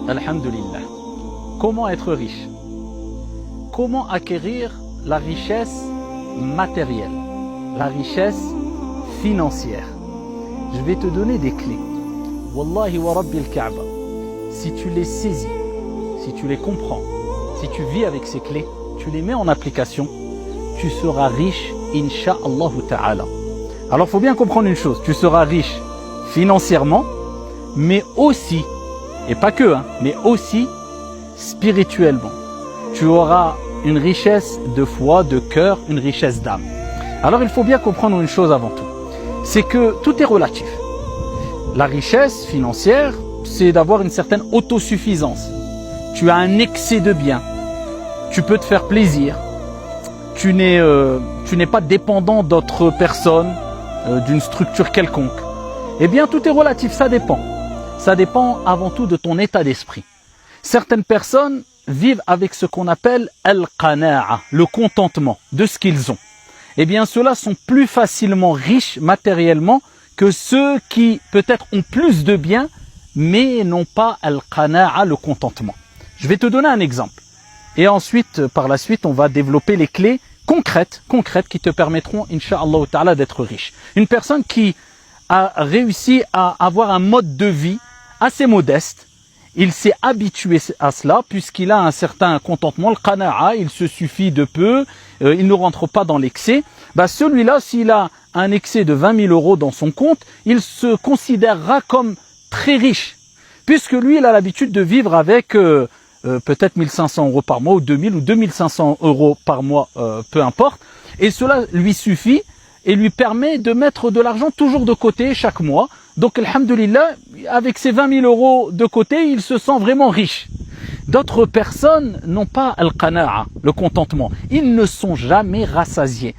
Alhamdulillah. Comment être riche? Comment acquérir la richesse matérielle, la richesse financière? Je vais te donner des clés. Wallahi wa Rabbil Kaaba. Si tu les saisis, si tu les comprends, si tu vis avec ces clés, tu les mets en application, tu seras riche, Inch'Allah Ta'ala. Alors il faut bien comprendre une chose, tu seras riche financièrement, mais aussi, et pas que, mais aussi spirituellement. Tu auras une richesse de foi, de cœur, une richesse d'âme. Alors il faut bien comprendre une chose avant tout, c'est que tout est relatif. La richesse financière, c'est d'avoir une certaine autosuffisance. Tu as un excès de biens, tu peux te faire plaisir, tu n'es pas dépendant d'autres personnes, d'une structure quelconque. Eh bien tout est relatif, ça dépend. Ça dépend avant tout de ton état d'esprit. Certaines personnes vivent avec ce qu'on appelle al-qana'a, le contentement de ce qu'ils ont. Eh bien ceux-là sont plus facilement riches matériellement que ceux qui peut-être ont plus de biens mais n'ont pas al-qana'a, le contentement. Je vais te donner un exemple. Et ensuite, par la suite, on va développer les clés concrètes qui te permettront, Inch'Allah Ta'ala, d'être riche. Une personne qui a réussi à avoir un mode de vie assez modeste, il s'est habitué à cela puisqu'il a un certain contentement, le qana'a, il se suffit de peu, il ne rentre pas dans l'excès. Celui-là, s'il a un excès de 20 000 euros dans son compte, il se considérera comme très riche, puisque lui, il a l'habitude de vivre avec peut-être 1 500 euros par mois, ou 2 000 ou 2 500 euros par mois, peu importe, et cela lui suffit et lui permet de mettre de l'argent toujours de côté chaque mois. Donc, alhamdulillah, avec ces 20 000 euros de côté, il se sent vraiment riche. D'autres personnes n'ont pas al-qana'a, le contentement. Ils ne sont jamais rassasiés.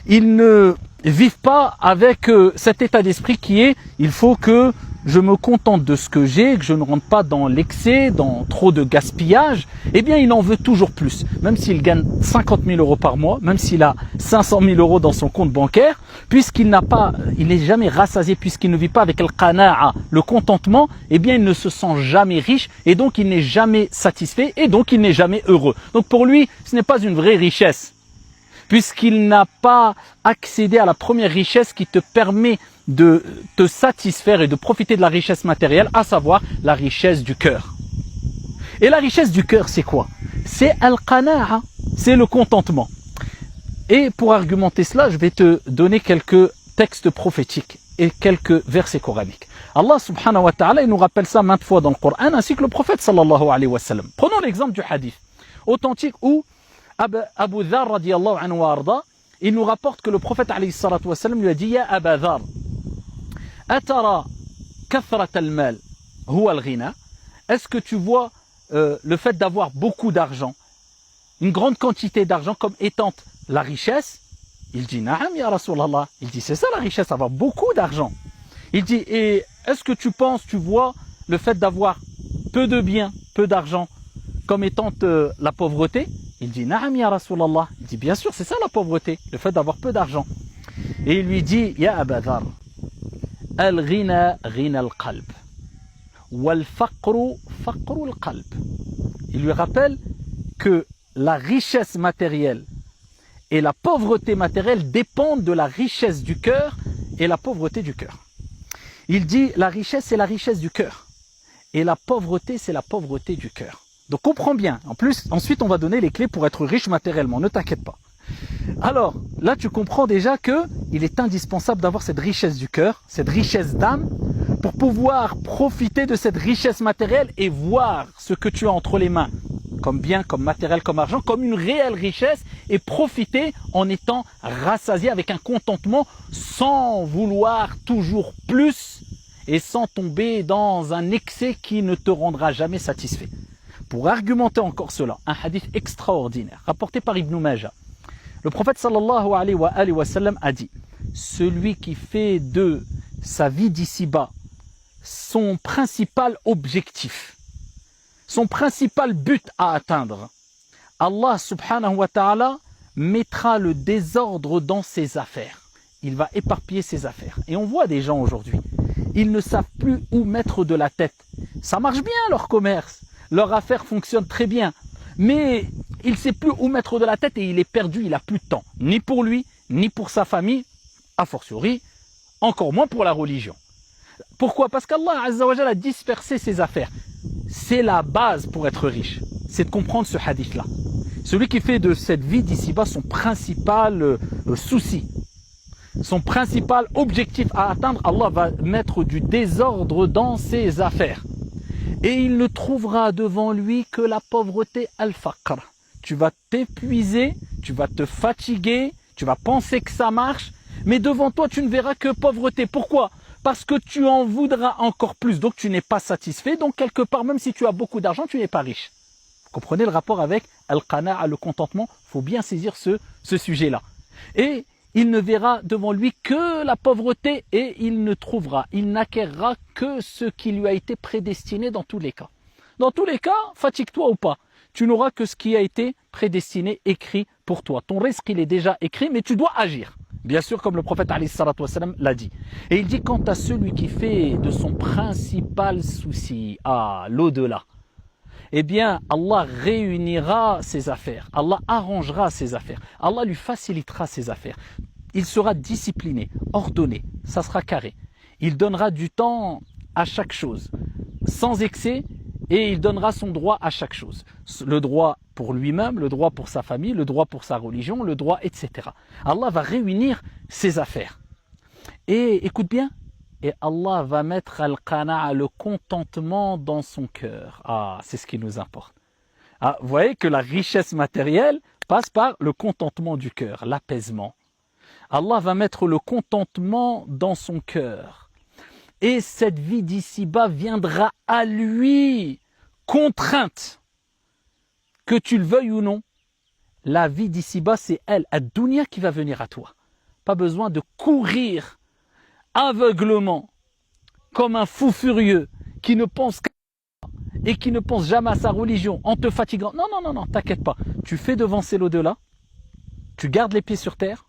Ils ne vivent pas avec cet état d'esprit qui est « il faut que je me contente de ce que j'ai, que je ne rentre pas dans l'excès, dans trop de gaspillage », eh bien il en veut toujours plus. Même s'il gagne 50 000 euros par mois, même s'il a 500 000 euros dans son compte bancaire, puisqu'il n'est jamais rassasié, puisqu'il ne vit pas avec le qana'a, le contentement, eh bien il ne se sent jamais riche et donc il n'est jamais satisfait et donc il n'est jamais heureux. Donc pour lui, ce n'est pas une vraie richesse, puisqu'il n'a pas accédé à la première richesse qui te permet de te satisfaire et de profiter de la richesse matérielle, à savoir la richesse du cœur. Et la richesse du cœur, c'est quoi? C'est al-qana'a, c'est le contentement. Et pour argumenter cela, je vais te donner quelques textes prophétiques et quelques versets coraniques. Allah subhanahu wa ta'ala, il nous rappelle ça maintes fois dans le Coran, ainsi que le prophète sallallahu alayhi wa sallam. Prenons l'exemple du hadith authentique où Abu Dhar radiyallahu anhu wa arda, il nous rapporte que le prophète alayhi salatu wa sallam lui a dit: Ya Aba Dhar, atara kathrat al-mal huwa al-ghina? Est-ce que tu vois le fait d'avoir beaucoup d'argent, une grande quantité d'argent comme étant la richesse? Il dit: Na'am ya Rasulallah. Il dit: c'est ça la richesse, avoir beaucoup d'argent. Il dit: et est-ce que tu vois le fait d'avoir peu de biens, peu d'argent comme étant la pauvreté? Il dit: Na'am ya Rasulallah. Il dit: bien sûr, c'est ça la pauvreté, le fait d'avoir peu d'argent. Et il lui dit: Ya Aba Dhar, al-ghina ghina al-qalb, wal-faqru faqru al-qalb. Il lui rappelle que la richesse matérielle et la pauvreté matérielle dépendent de la richesse du cœur et la pauvreté du cœur. Il dit: la richesse, c'est la richesse du cœur, et la pauvreté, c'est la pauvreté du cœur. Donc comprends bien. En plus, ensuite on va donner les clés pour être riche matériellement, ne t'inquiète pas. Alors, là tu comprends déjà qu'il est indispensable d'avoir cette richesse du cœur, cette richesse d'âme, pour pouvoir profiter de cette richesse matérielle et voir ce que tu as entre les mains, comme bien, comme matériel, comme argent, comme une réelle richesse, et profiter en étant rassasié avec un contentement, sans vouloir toujours plus et sans tomber dans un excès qui ne te rendra jamais satisfait. Pour argumenter encore cela, un hadith extraordinaire rapporté par Ibn Majah. Le prophète sallallahu alayhi wa sallam a dit: celui qui fait de sa vie d'ici-bas son principal objectif, son principal but à atteindre, Allah subhanahu wa ta'ala mettra le désordre dans ses affaires. Il va éparpiller ses affaires. Et on voit des gens aujourd'hui ils ne savent plus où mettre de la tête. Ça marche bien leur commerce, leur affaire fonctionne très bien, mais il ne sait plus où mettre de la tête et il est perdu, il n'a plus de temps, ni pour lui, ni pour sa famille, a fortiori, encore moins pour la religion. Pourquoi? Parce qu'Allah Azza wa Jalla a dispersé ses affaires. C'est la base pour être riche, c'est de comprendre ce hadith-là. Celui qui fait de cette vie d'ici-bas son principal souci, son principal objectif à atteindre, Allah va mettre du désordre dans ses affaires. Et il ne trouvera devant lui que la pauvreté al-faqr. Tu vas t'épuiser, tu vas te fatiguer, tu vas penser que ça marche, mais devant toi tu ne verras que pauvreté. Pourquoi? Parce que tu en voudras encore plus, donc tu n'es pas satisfait, donc quelque part même si tu as beaucoup d'argent, tu n'es pas riche. Vous comprenez le rapport avec al-qana'a, le contentement? Il faut bien saisir ce sujet-là. Et il ne verra devant lui que la pauvreté et il ne trouvera, il n'acquérera que ce qui lui a été prédestiné dans tous les cas. Dans tous les cas, fatigue-toi ou pas, tu n'auras que ce qui a été prédestiné, écrit pour toi. Ton risque, il est déjà écrit, mais tu dois agir. Bien sûr, comme le prophète alayhi salatu wassalam l'a dit. Et il dit, quant à celui qui fait de son principal souci à l'au-delà, eh bien, Allah réunira ses affaires. Allah arrangera ses affaires. Allah lui facilitera ses affaires. Il sera discipliné, ordonné, ça sera carré. Il donnera du temps à chaque chose, sans excès, et il donnera son droit à chaque chose. Le droit pour lui-même, le droit pour sa famille, le droit pour sa religion, le droit, etc. Allah va réunir ses affaires. Et écoute bien, et Allah va mettre al-qana'a, le contentement dans son cœur. Ah, c'est ce qui nous importe. Ah, vous voyez que la richesse matérielle passe par le contentement du cœur, l'apaisement. Allah va mettre le contentement dans son cœur. Et cette vie d'ici-bas viendra à lui, contrainte. Que tu le veuilles ou non, la vie d'ici-bas, c'est elle, ad-dunya, qui va venir à toi. Pas besoin de courir aveuglement, comme un fou furieux, qui ne pense qu'à et qui ne pense jamais à sa religion, en te fatiguant. Non, non, non, non, t'inquiète pas. Tu fais devancer l'au-delà, tu gardes les pieds sur terre,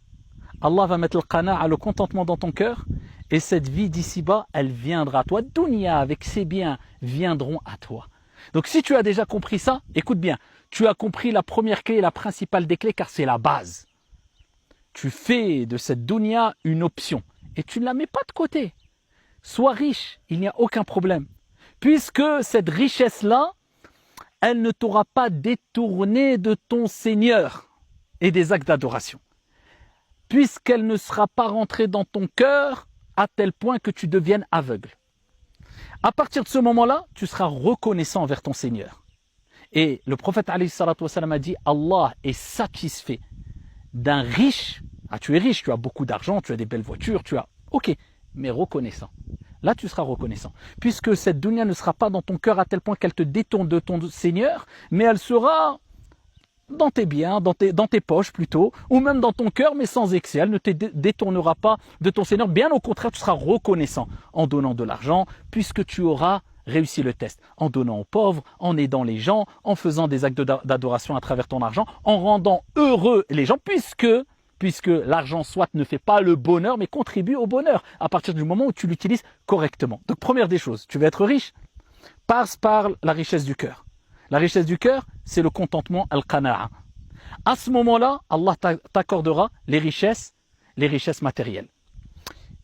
Allah va mettre le qana'a, le contentement dans ton cœur, et cette vie d'ici-bas, elle viendra à toi. Dunya, avec ses biens, viendront à toi. Donc si tu as déjà compris ça, écoute bien, tu as compris la première clé, la principale des clés, car c'est la base. Tu fais de cette dunya une option, et tu ne la mets pas de côté. Sois riche, il n'y a aucun problème. Puisque cette richesse-là, elle ne t'aura pas détourné de ton Seigneur et des actes d'adoration. Puisqu'elle ne sera pas rentrée dans ton cœur à tel point que tu deviennes aveugle. À partir de ce moment-là, tu seras reconnaissant envers ton Seigneur. Et le prophète alayhi salatu wassalam a dit, Allah est satisfait d'un riche. Ah, tu es riche, tu as beaucoup d'argent, tu as des belles voitures, tu as... Ok, mais reconnaissant. Là, tu seras reconnaissant. Puisque cette dunya ne sera pas dans ton cœur à tel point qu'elle te détourne de ton Seigneur, mais elle sera dans tes biens, dans tes poches plutôt, ou même dans ton cœur, mais sans excès. Elle ne te détournera pas de ton Seigneur. Bien au contraire, tu seras reconnaissant en donnant de l'argent, puisque tu auras réussi le test. En donnant aux pauvres, en aidant les gens, en faisant des actes d'adoration à travers ton argent, en rendant heureux les gens, puisque l'argent soit ne fait pas le bonheur, mais contribue au bonheur à partir du moment où tu l'utilises correctement. Donc première des choses, tu veux être riche, passe par la richesse du cœur. La richesse du cœur, c'est le contentement al-qana'a. À ce moment-là, Allah t'accordera les richesses matérielles.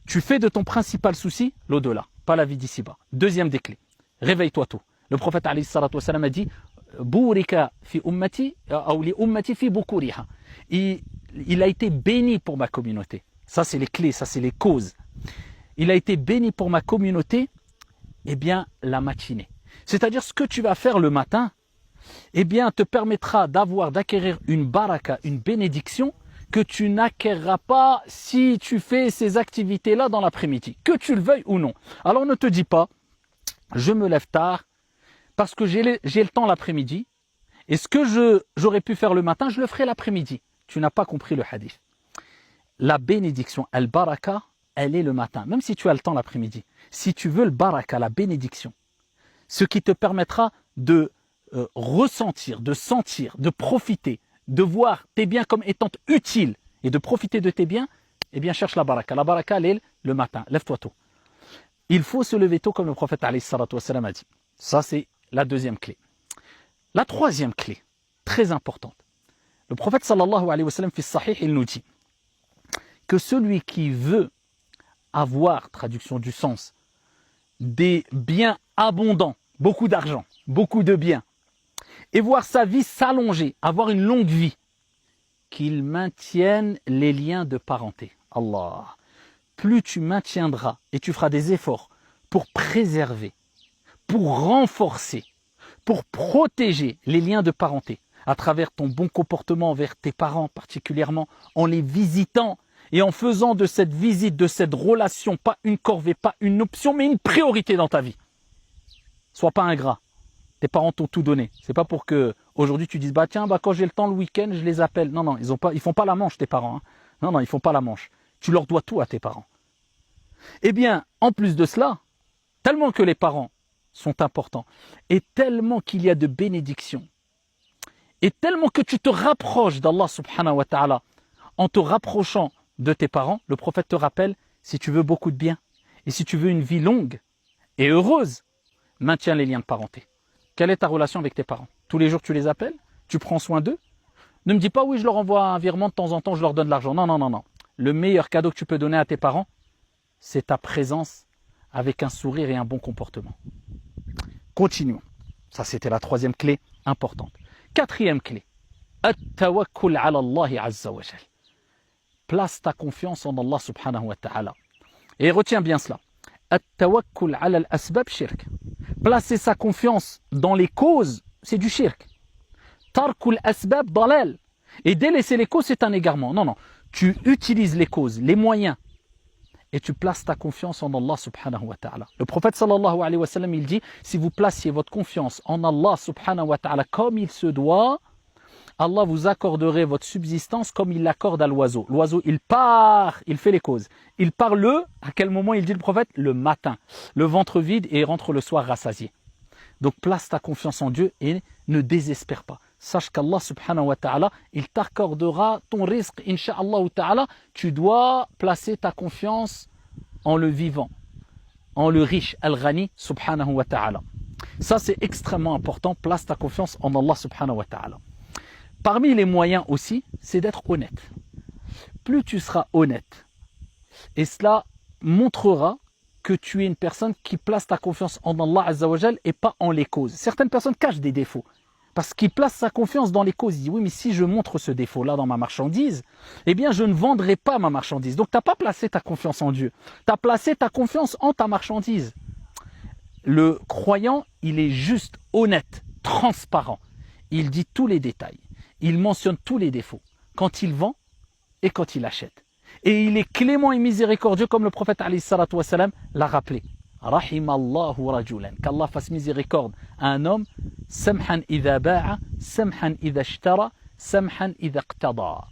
Tu fais de ton principal souci l'au-delà, pas la vie d'ici-bas. Deuxième des clés, réveille-toi tôt. Le prophète alayhi salatu wassalam a dit Bourika fi ummati ou li ummati fi bukuriha. Il a été béni pour ma communauté. Ça, c'est les clés, ça, c'est les causes. Il a été béni pour ma communauté, eh bien, la matinée. C'est-à-dire, ce que tu vas faire le matin, eh bien, te permettra d'acquérir une baraka, une bénédiction, que tu n'acquerras pas si tu fais ces activités-là dans l'après-midi, que tu le veuilles ou non. Alors, ne te dis pas, je me lève tard, parce que j'ai le temps l'après-midi, et ce que j'aurais pu faire le matin, je le ferai l'après-midi. Tu n'as pas compris le hadith. La bénédiction, al-baraka, elle est le matin, même si tu as le temps l'après-midi. Si tu veux le baraka, la bénédiction, ce qui te permettra de ressentir, de sentir, de profiter, de voir tes biens comme étant utiles et de profiter de tes biens, eh bien cherche la baraka. La baraka, elle est le matin, lève-toi tôt. Il faut se lever tôt comme le prophète alayhi salatu wassalam a dit. Ça, c'est la deuxième clé. La troisième clé, très importante. Le prophète sallallahu alayhi wa sallam, fi sahih, il nous dit que celui qui veut avoir, traduction du sens, des biens abondants, beaucoup d'argent, beaucoup de biens, et voir sa vie s'allonger, avoir une longue vie, qu'il maintienne les liens de parenté. Allah. Plus tu maintiendras et tu feras des efforts pour préserver, pour renforcer, pour protéger les liens de parenté, à travers ton bon comportement envers tes parents particulièrement, en les visitant et en faisant de cette visite, de cette relation, pas une corvée, pas une option, mais une priorité dans ta vie. Sois pas ingrat. Tes parents t'ont tout donné. C'est pas pour que aujourd'hui tu dises tiens, quand j'ai le temps le week-end, je les appelle. Non, non, ils font pas la manche tes parents. Hein. Non, non, ils font pas la manche. Tu leur dois tout à tes parents. Eh bien, en plus de cela, tellement que les parents sont importants, et tellement qu'il y a de bénédictions, et tellement que tu te rapproches d'Allah subhanahu wa ta'ala, en te rapprochant de tes parents, le prophète te rappelle, si tu veux beaucoup de bien, et si tu veux une vie longue et heureuse, maintiens les liens de parenté. Quelle est ta relation avec tes parents? Tous les jours tu les appelles? Tu prends soin d'eux? Ne me dis pas oui, je leur envoie un virement de temps en temps, je leur donne de l'argent. Non, non, non, non. Le meilleur cadeau que tu peux donner à tes parents, c'est ta présence avec un sourire et un bon comportement. Continuons. Ça, c'était la troisième clé importante. Quatrième clé. At-tawakkul ala Allah azza wa jal. Place ta confiance en Allah subhanahu wa ta'ala. Et retiens bien cela. At-tawakkul ala al-asbab shirk. Placer sa confiance dans les causes, c'est du shirk. Tarkul asbab dalal. Et délaisser les causes, c'est un égarement. Non, non. Tu utilises les causes, les moyens, et tu places ta confiance en Allah subhanahu wa ta'ala. Le prophète sallallahu alayhi wa sallam, il dit, si vous placiez votre confiance en Allah subhanahu wa ta'ala comme il se doit, Allah vous accorderait votre subsistance comme il l'accorde à l'oiseau. L'oiseau, il part, il fait les causes. Il part à quel moment il dit le prophète? Le matin. Le ventre vide et rentre le soir rassasié. Donc place ta confiance en Dieu et ne désespère pas. Sache qu'Allah subhanahu wa ta'ala, il t'accordera ton risque, insha'Allah ta'ala. Tu dois placer ta confiance en le vivant, en le riche, al-ghani subhanahu wa ta'ala. Ça c'est extrêmement important, place ta confiance en Allah subhanahu wa ta'ala. Parmi les moyens aussi, c'est d'être honnête. Plus tu seras honnête, et cela montrera que tu es une personne qui place ta confiance en Allah azza wa jal et pas en les causes. Certaines personnes cachent des défauts. Parce qu'il place sa confiance dans les causes. Il dit, oui, mais si je montre ce défaut-là dans ma marchandise, eh bien, je ne vendrai pas ma marchandise. Donc, tu n'as pas placé ta confiance en Dieu. Tu as placé ta confiance en ta marchandise. Le croyant, il est juste honnête, transparent. Il dit tous les détails. Il mentionne tous les défauts. Quand il vend et quand il achète. Et il est clément et miséricordieux, comme le prophète alayhi salatu wassalam l'a rappelé. Rahimallahu rajulan, qu'Allah fasse miséricorde à un homme, samhan idha ba'a, samhan idha ishtara, samhan idha iqtada.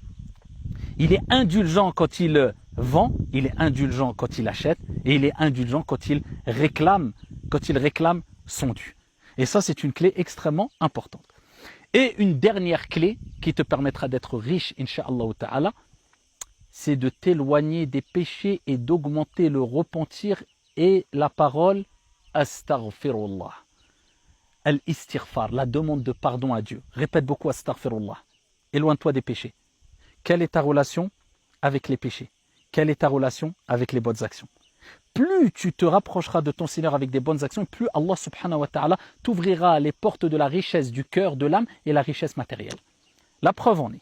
Il est indulgent quand il vend, il est indulgent quand il achète, et il est indulgent quand il réclame son dû. Et ça, c'est une clé extrêmement importante. Et une dernière clé qui te permettra d'être riche, insha'Allah ta'ala, c'est de t'éloigner des péchés et d'augmenter le repentir et la parole astaghfirullah. Al-istighfar, la demande de pardon à Dieu. Répète beaucoup astaghfirullah. Éloigne-toi des péchés. Quelle est ta relation avec les péchés? Quelle est ta relation avec les bonnes actions? Plus tu te rapprocheras de ton Seigneur avec des bonnes actions, plus Allah subhanahu wa ta'ala t'ouvrira les portes de la richesse du cœur, de l'âme et la richesse matérielle. La preuve en est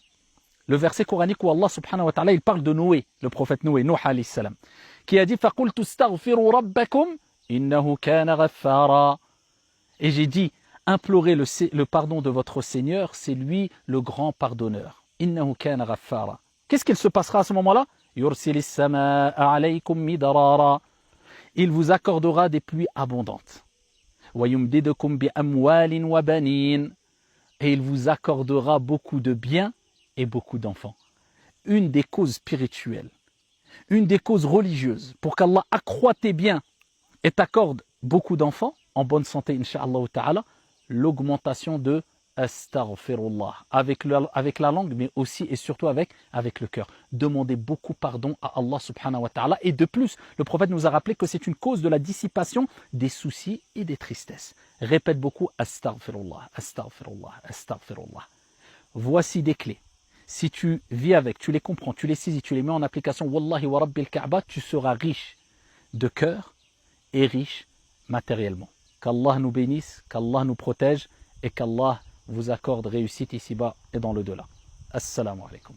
le verset coranique où Allah subhanahu wa ta'ala il parle de Noé, le prophète Noé, Nuh alayhi salam, qui a dit فَقُلْتُ اسْتَغْفِرُوا رَبَّكُمْ إِنَّهُ كَانَ غَفَّارًا. Et j'ai dit, implorez le pardon de votre Seigneur, c'est lui le grand pardonneur. إِنَّهُ كَانَ غَفَّارًا. Qu'est-ce qu'il se passera à ce moment-là? يُرْسِلِ السَّمَاءَ عَلَيْكُمْ مِدْرَارًا. Il vous accordera des pluies abondantes. وَيُمْدِدُكُمْ بِأَمْوَالٍ وَبَنِينَ. Et il vous accordera beaucoup de biens et beaucoup d'enfants. Une des causes spirituelles, une des causes religieuses, pour qu'Allah accroisse tes biens et t'accorde beaucoup d'enfants, en bonne santé, insha'Allah ta'ala, l'augmentation de Astaghfirullah. Avec la langue, mais aussi et surtout avec le cœur. Demandez beaucoup pardon à Allah subhanahu wa ta'ala. Et de plus, le prophète nous a rappelé que c'est une cause de la dissipation des soucis et des tristesses. Répète beaucoup Astaghfirullah, Astaghfirullah, Astaghfirullah. Voici des clés. Si tu vis avec, tu les comprends, tu les saisis, tu les mets en application, Wallahi wa Rabbil Kaaba, tu seras riche de cœur et riche matériellement. Qu'Allah nous bénisse, qu'Allah nous protège et qu'Allah vous accorde réussite ici-bas et dans le delà. Assalamu alaikum.